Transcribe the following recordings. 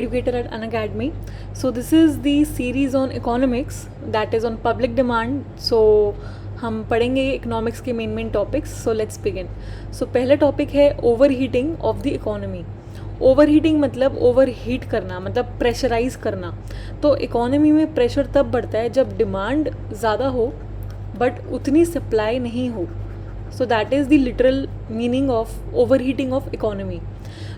Educator at Unacademy. So this is the series on economics that is on public demand. So हम पढ़ेंगे economics के main topics. So let's begin. So पहला topic है over heating of the economy. Over heating मतलब overheat करना, मतलब pressurise करना. तो इकोनॉमी में प्रेशर तब बढ़ता है जब डिमांड ज़्यादा हो बट उतनी सप्लाई नहीं हो. So that is the literal meaning of over heating of economy.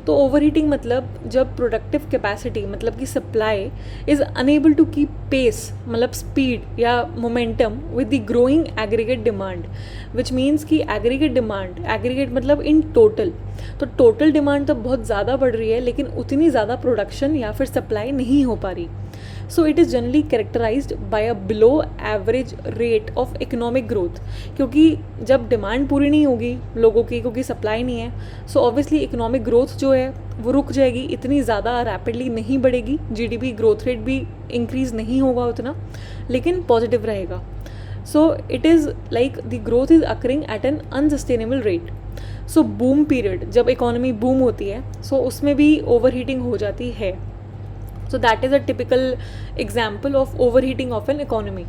तो ओवर हीटिंग मतलब जब प्रोडक्टिव कैपेसिटी मतलब कि supply is unable to keep pace, मतलब स्पीड या momentum with the growing aggregate demand, which means कि एग्रीगेट डिमांड, एग्रीगेट मतलब in total. तो टोटल डिमांड तो बहुत ज़्यादा बढ़ रही है लेकिन उतनी ज़्यादा प्रोडक्शन या फिर सप्लाई नहीं हो पा रही. So it is generally characterized by a below average rate of economic growth. क्योंकि जब डिमांड पूरी नहीं होगी लोगों की, क्योंकि सप्लाई नहीं है, सो ऑब्वियसली इकोनॉमिक ग्रोथ जो है वो रुक जाएगी, इतनी ज़्यादा रैपिडली नहीं बढ़ेगी. जीडीपी ग्रोथ रेट भी इंक्रीज़ नहीं होगा उतना, लेकिन पॉजिटिव रहेगा. So it is like the growth is occurring at an unsustainable rate. So boom period, जब इकोनॉमी बूम होती है, सो उसमें भी ओवर हीटिंग हो जाती है. So that is a typical example of overheating of an economy.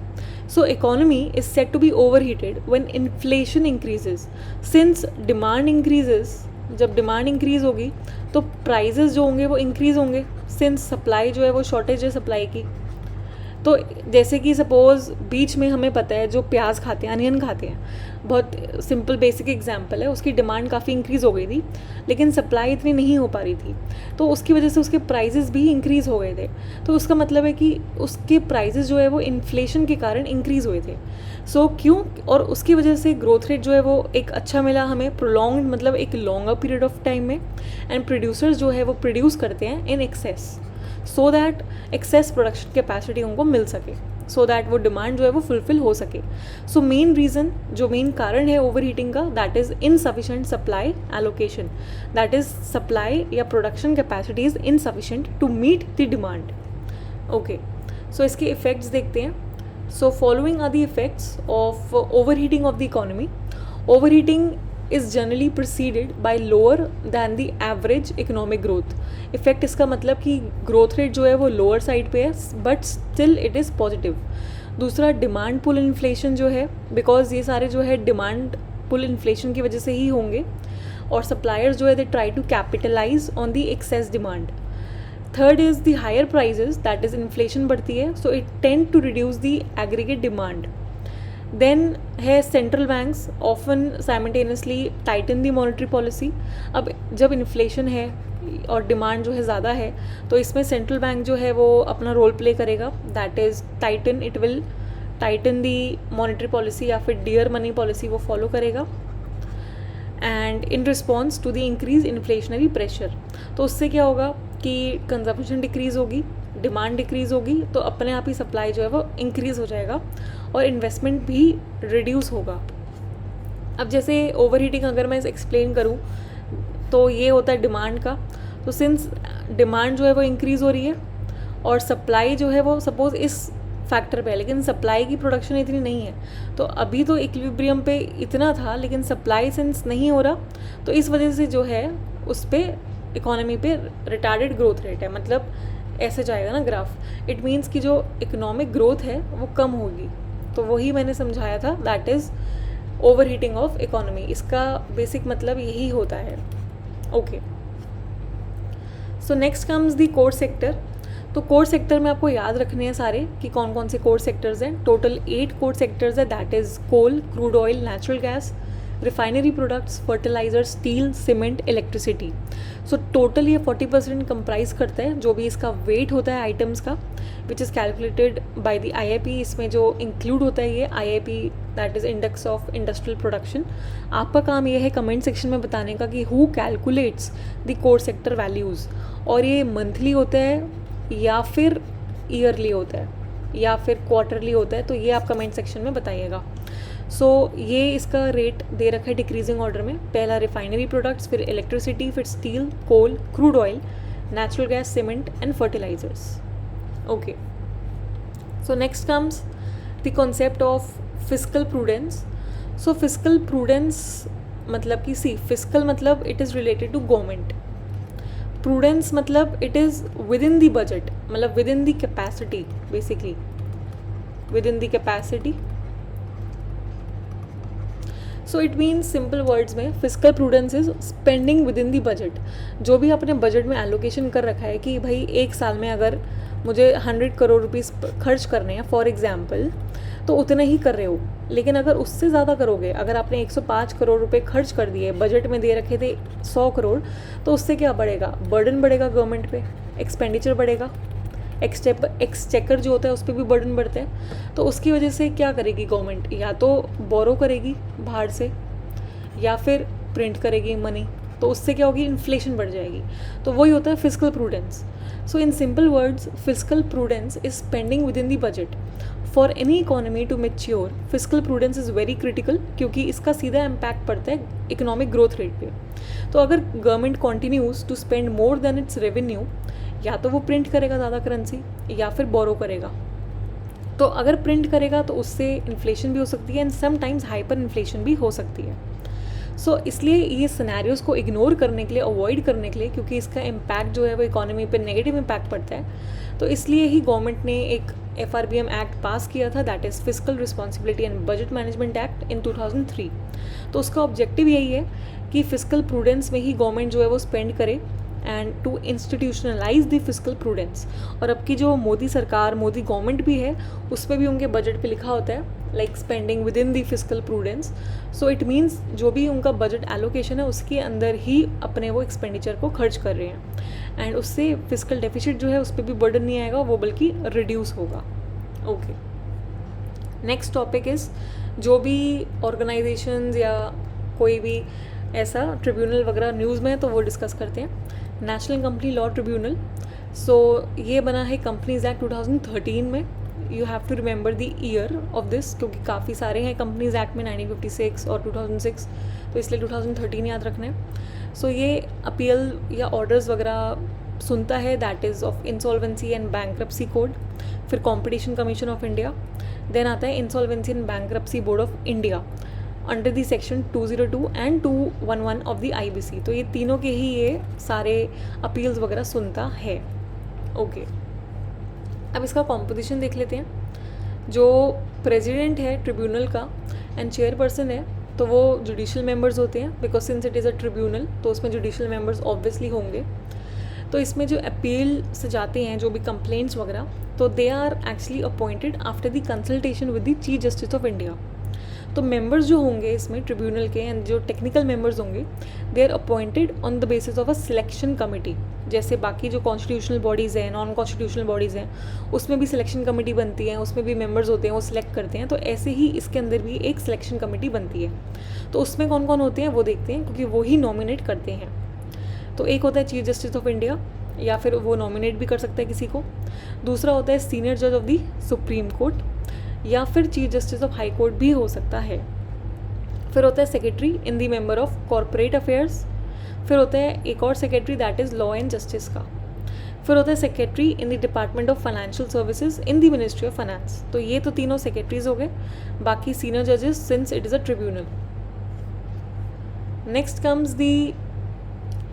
So economy is said to be overheated when inflation increases. Since demand increases, जब demand increase होगी तो prices जो होंगे वो increase होंगे. Since supply जो है वो shortage है supply की. तो जैसे कि सपोज़ बीच में हमें पता है जो प्याज खाते हैं, अनियन खाते हैं, बहुत सिंपल बेसिक एग्जांपल है, उसकी डिमांड काफ़ी इंक्रीज़ हो गई थी लेकिन सप्लाई इतनी नहीं हो पा रही थी, तो उसकी वजह से उसके प्राइसेस भी इंक्रीज़ हो गए थे. तो उसका मतलब है कि उसके प्राइसेस जो है वो इन्फ्लेशन के कारण इंक्रीज़ हुए थे. सो क्यों, और उसकी वजह से ग्रोथ रेट जो है वो एक अच्छा मिला हमें, प्रोलॉन्ग मतलब एक लॉन्गर पीरियड ऑफ टाइम में. एंड प्रोड्यूसर्स जो है वो प्रोड्यूस करते हैं in excess, so that excess production capacity उनको मिल सके, सो दैट वो डिमांड जो है वो फुलफिल हो सके. सो मेन रीज़न, जो मेन कारण है ओवर हीटिंग का, that is insufficient supply allocation. That is supply या production capacity is insufficient to meet the demand. Okay, so इसके इफ़ेक्ट्स देखते हैं. So following are the effects of over heating of the economy. Overheating is generally preceded by lower than the average economic growth. Effect इसका मतलब कि growth rate जो है वो lower side पे है but still it is positive. दूसरा, demand पुल inflation जो है, बिकॉज ये सारे जो है डिमांड पुल इन्फ्लेशन की वजह से ही होंगे, और सप्लायर्स जो है they try to capitalise on the excess demand. Third is the higher prices, that is inflation बढ़ती है, so it tend to reduce the aggregate demand. Then है central banks often simultaneously tighten the monetary policy. अब जब inflation है और demand जो है ज़्यादा है तो इसमें सेंट्रल बैंक जो है वो अपना रोल प्ले करेगा, that is tighten, it will tighten the monetary policy या फिर डियर मनी पॉलिसी वो फॉलो करेगा. And in response to the increase inflationary pressure, तो उससे क्या होगा कि कंजम्पशन डिक्रीज़ होगी, डिमांड डिक्रीज़ होगी, तो अपने आप ही सप्लाई जो है वो इंक्रीज़ हो जाएगा और इन्वेस्टमेंट भी रिड्यूस होगा. अब जैसे ओवर हीटिंग अगर मैं एक्सप्लेन करूँ तो ये होता है डिमांड का. तो सिंस डिमांड जो है वो इंक्रीज़ हो रही है और सप्लाई जो है वो सपोज़ इस फैक्टर पे है, लेकिन सप्लाई की प्रोडक्शन इतनी नहीं है, तो अभी तो इक्विलिब्रियम पे इतना था लेकिन सप्लाई सिंस नहीं हो रहा, तो इस वजह से जो है उस पर इकोनॉमी पे रिटार्डेड ग्रोथ रेट है, मतलब ऐसे जाएगा ना ग्राफ. इट मीन्स कि जो इकोनॉमिक ग्रोथ है वो कम होगी. तो वही मैंने समझाया था, that is over heating of economy. इसका बेसिक मतलब यही होता है. Okay, so next comes the core sector. तो कोर सेक्टर में आपको याद रखने हैं सारे कि कौन कौन से कोर सेक्टर्स हैं. टोटल 8 कोर सेक्टर्स है, that is coal, crude oil, natural gas, refinery products, fertilizer, steel, cement, electricity. So total ये 40% कंप्राइज करता है जो भी इसका वेट होता है आइटम्स का, which is calculated by the IIP. इसमें जो इंक्लूड होता है ये IIP, that is index of industrial production. आपका काम ये है कमेंट सेक्शन में बताने का कि who calculates the core sector values, और ये मंथली होता है या फिर ईयरली होता है या फिर क्वार्टरली होता है, तो ये आप कमेंट सेक्शन में बताइएगा. सो ये इसका रेट दे रखा है डिक्रीजिंग ऑर्डर में. पहला रिफाइनरी प्रोडक्ट्स, फिर इलेक्ट्रिसिटी, फिर steel, coal, crude oil, natural gas, cement and fertilisers. Okay, so next comes the concept of fiscal prudence. So fiscal prudence मतलब कि फिस्कल मतलब it is related to government. Prudence मतलब it is within the budget, मतलब within the capacity, basically within the capacity. So it means simple words में physical prudence is spending within the budget. जो भी आपने budget में allocation कर रखा है कि भाई एक साल में अगर मुझे 100 करोड़ रुपीस खर्च करने हैं फॉर एग्जांपल, तो उतना ही कर रहे हो. लेकिन अगर उससे ज़्यादा करोगे, अगर आपने 105 करोड़ रुपए खर्च कर दिए, बजट में दे रखे थे 100 करोड़, तो उससे क्या बढ़ेगा? बर्डन बढ़ेगा गवर्नमेंट पे, एक्सपेंडिचर बढ़ेगा, एक्सचेकर जो होता है उस पर भी बर्डन बढ़ता है. तो उसकी वजह से क्या करेगी गवर्नमेंट? या तो बोरो करेगी बाहर से या फिर प्रिंट करेगी मनी. तो उससे क्या होगी? इन्फ्लेशन बढ़ जाएगी. तो वही होता है physical prudence. So in simple words, physical prudence is spending within the budget. For any economy to mature, physical prudence is very critical, क्योंकि इसका सीधा इम्पैक्ट पड़ता है इकोनॉमिक ग्रोथ रेट पे. तो अगर government continues to spend more than its revenue, या तो वो प्रिंट करेगा ज़्यादा करेंसी या फिर बोरो करेगा. तो अगर प्रिंट करेगा तो उससे इन्फ्लेशन भी हो सकती है एंड समटाइम्स हाइपर इन्फ्लेशन भी हो सकती है. सो इसलिए ये सिनेरियोज को इग्नोर करने के लिए, अवॉइड करने के लिए, क्योंकि इसका इम्पैक्ट जो है वो इकोनॉमी पे नेगेटिव इम्पैक्ट पड़ता है, तो इसलिए ही गवर्नमेंट ने एक FRBM एक्ट पास किया था, that is physical responsibility and budget management act in 2003. तो उसका ऑब्जेक्टिव यही है कि फिजिकल प्रूडेंस में ही गवर्नमेंट जो है वो स्पेंड करे and to institutionalize the physical prudence. और अब की जो मोदी सरकार, मोदी गवर्नमेंट भी है, उस पर भी उनके बजट पे लिखा होता है like spending within the physical prudence. So it means जो भी उनका बजट एलोकेशन है उसके अंदर ही अपने वो एक्सपेंडिचर को खर्च कर रहे हैं एंड उससे फिजिकल डेफिसिट जो है उस पर भी बर्डन नहीं आएगा, वो बल्कि रिड्यूस होगा. ओके, नेक्स्ट टॉपिक इज़ जो भी ऑर्गेनाइजेशंस या कोई भी ऐसा ट्रिब्यूनल वगैरह न्यूज़ में है तो वो डिस्कस करते हैं. National company law tribunal. So ये बना है कंपनीज एक्ट 2013 में. You have to remember the year of this, क्योंकि काफ़ी सारे हैं कंपनीज एक्ट में, 1956 और 2006, तो इसलिए 2013 याद रखना है. सो ये अपील या ऑर्डर्स वगैरह सुनता है, that is of insolvency and bankruptcy code, फिर competition commission of India, then आता है insolvency and bankruptcy board of India under the section 202 and 211 of the IBC. तो ये तीनों के ही ये सारे अपील्स वगैरह सुनता है. ओके, अब इसका कॉम्पोजिशन देख लेते हैं. जो प्रेसिडेंट है ट्रिब्यूनल का एंड चेयरपर्सन है, तो वो जुडिशियल मेंबर्स होते हैं, because since it is a tribunal तो उसमें जुडिशियल मेंबर्स ऑब्वियसली होंगे. तो इसमें जो अपील से जाते हैं, जो भी कंप्लेंट्स वगैरह, तो they are actually appointed after the consultation with the chief justice of India. तो मेंबर्स जो होंगे इसमें ट्रिब्यूनल के एंड जो टेक्निकल मेंबर्स होंगे, they are appointed on the basis of a selection committee. जैसे बाकी जो कॉन्स्टिट्यूशनल बॉडीज़ हैं, नॉन कॉन्स्टिट्यूशनल बॉडीज़ हैं, उसमें भी सिलेक्शन कमेटी बनती है, उसमें भी मेंबर्स होते हैं, वो सिलेक्ट करते हैं. तो ऐसे ही इसके अंदर भी एक सिलेक्शन कमेटी बनती है. तो उसमें कौन कौन होते हैं वो देखते हैं, क्योंकि वो ही नॉमिनेट करते हैं. तो एक होता है चीफ जस्टिस ऑफ इंडिया, या फिर वो नॉमिनेट भी कर सकता है किसी को. दूसरा होता है सीनियर जज ऑफ द सुप्रीम कोर्ट, या फिर chief justice of high court भी हो सकता है. फिर होता है secretary in the member of corporate affairs. फिर होता है एक और secretary, that is law and justice का. फिर होता है secretary in the department of financial services in the ministry of finance. तो ये तो तीनों सेक्रेटरीज हो गए. बाकी सीनियर जजेस since it is a tribunal. Next comes the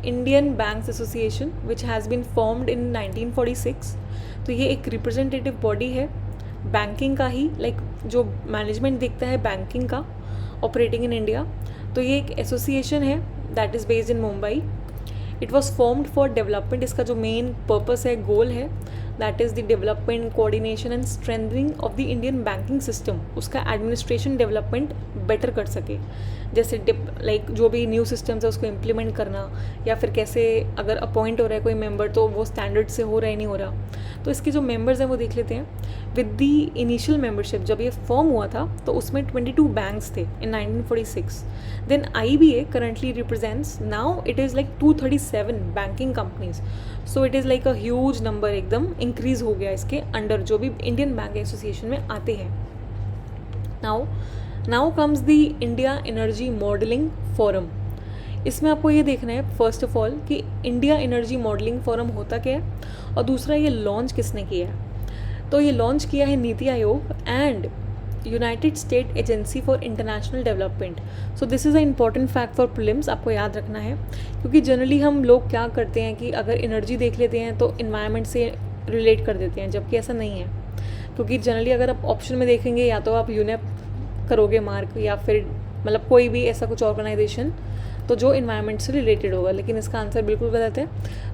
Indian banks association which has been formed in 1946. तो ये एक रिप्रेजेंटेटिव बॉडी है बैंकिंग का ही, लाइक जो मैनेजमेंट देखता है बैंकिंग का ऑपरेटिंग इन इंडिया. तो ये एक एसोसिएशन है that is based in Mumbai. It was formed for development. इसका जो मेन पर्पस है, गोल है, that is the development, coordination and strengthening of the Indian banking system. उसका एडमिनिस्ट्रेशन डेवलपमेंट बेटर कर सके, जैसे लाइक जो भी न्यू सिस्टम्स है उसको इम्प्लीमेंट करना, या फिर कैसे अगर अपॉइंट हो रहा है कोई मेंबर तो वो स्टैंडर्ड से हो रहा है नहीं हो रहा. तो इसके जो मेंबर्स हैं वो देख लेते हैं. विद द इनिशियल मेंबरशिप जब ये फॉर्म हुआ था तो उसमें 22 बैंक्स थे in 1946. Then IBA currently represents, now it is like 237 banking companies. So it is like a huge number, एकदम इंक्रीज हो गया इसके अंडर जो भी इंडियन बैंक एसोसिएशन में आते हैं. Now comes the India energy modelling forum. इसमें आपको ये देखना है फर्स्ट ऑफ ऑल कि इंडिया एनर्जी मॉडलिंग फोरम होता क्या है, और दूसरा ये लॉन्च किसने किया है. तो ये लॉन्च किया है NITI Aayog and United state agency for international development. So this is a important fact for prelims, आपको याद रखना है, क्योंकि जनरली हम लोग क्या करते हैं कि अगर एनर्जी देख लेते हैं तो इन्वायरमेंट से रिलेट कर देते हैं, जबकि ऐसा नहीं है। क्योंकि जनरली अगर आप ऑप्शन में देखेंगे या तो आप यूनेप करोगे मार्क, या फिर मतलब कोई भी ऐसा कुछ ऑर्गेनाइजेशन तो जो इन्वायरमेंट से रिलेटेड होगा, लेकिन इसका आंसर बिल्कुल गलत है।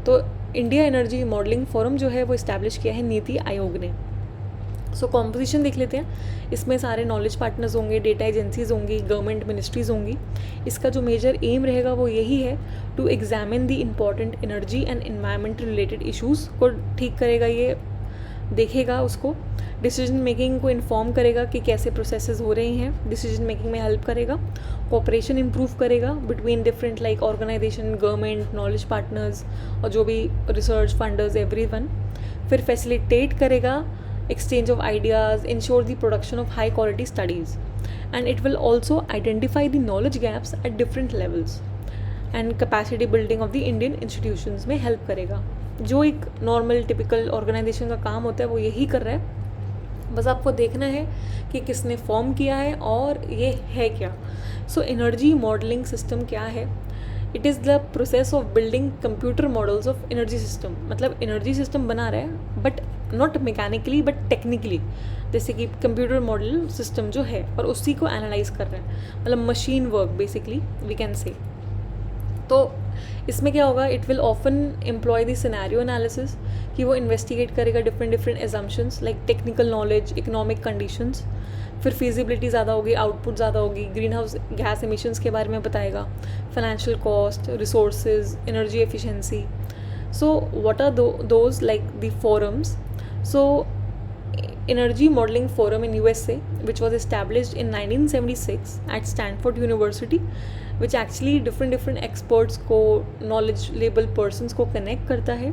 तो इंडिया एनर्जी मॉडलिंग फोरम जो है वो इस्टेब्लिश किया है नीति आयोग ने। सो कॉम्पोजिशन देख लेते हैं। इसमें सारे नॉलेज पार्टनर्स होंगे, डेटा एजेंसीज होंगी, गवर्नमेंट मिनिस्ट्रीज़ होंगी। इसका जो मेजर एम रहेगा वो यही है to examine the important energy and environment related issues को ठीक करेगा, ये देखेगा उसको, डिसीजन मेकिंग को इन्फॉर्म करेगा कि कैसे प्रोसेसेस हो रहे हैं, डिसीजन मेकिंग में हेल्प करेगा, कोऑपरेशन इम्प्रूव करेगा between different like organization, government, knowledge partners और जो भी रिसर्च फंडर्स, एवरीवन। फिर फैसिलिटेट करेगा exchange of ideas, ensure the production of high quality studies, and it will also identify the knowledge gaps at different levels and capacity building of the Indian institutions में help करेगा। जो एक normal typical organisation का काम होता है वो यही कर रहा है, बस आपको देखना है कि किसने फॉर्म किया है और ये है क्या। सो एनर्जी मॉडलिंग सिस्टम क्या है? It is the process of building computer models of energy system. मतलब एनर्जी सिस्टम बना रहा है but not mechanically but technically, जैसे कि कंप्यूटर मॉडल सिस्टम जो है और उसी को एनालाइज कर रहा है, मतलब machine work basically we can say. तो इसमें क्या होगा, it will often employ the scenario analysis, कि वो इन्वेस्टिगेट करेगा different assumptions like technical knowledge, economic conditions. फिर फिजिबिलिटी ज़्यादा होगी, आउटपुट ज़्यादा होगी, ग्रीन हाउस गैस एमिशंस के बारे में बताएगा, financial cost, resources, energy efficiency. So what are those like the forums? So Energy Modeling Forum in USA, which was established in 1976 at Stanford University, which actually different experts को, knowledgeable persons को connect करता है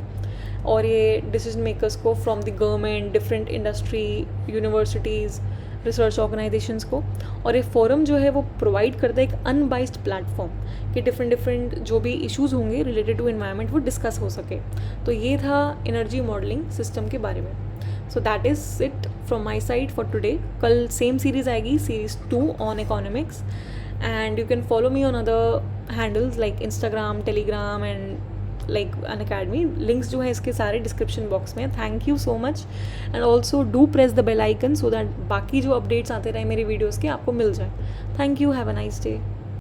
और ये decision makers को from the government, different industry, universities, research organisations को। और ये फोरम जो है वो प्रोवाइड करता है एक अनबाइस्ड प्लेटफॉर्म कि डिफरेंट जो भी इश्यूज़ होंगे रिलेटेड टू एनवायरनमेंट वो डिस्कस हो सके। तो ये था एनर्जी मॉडलिंग सिस्टम के बारे में। So that is it from my side for today. कल सेम सीरीज़ आएगी, series 2 on economics, and you can follow me on other handles like Instagram, Telegram and like Unacademy. Links जो है इसके सारे description box में। Thank you so much, and also do press the bell icon so that बाकी जो updates आते रहे मेरी वीडियोज़ के आपको मिल जाए। Thank you, have a nice day.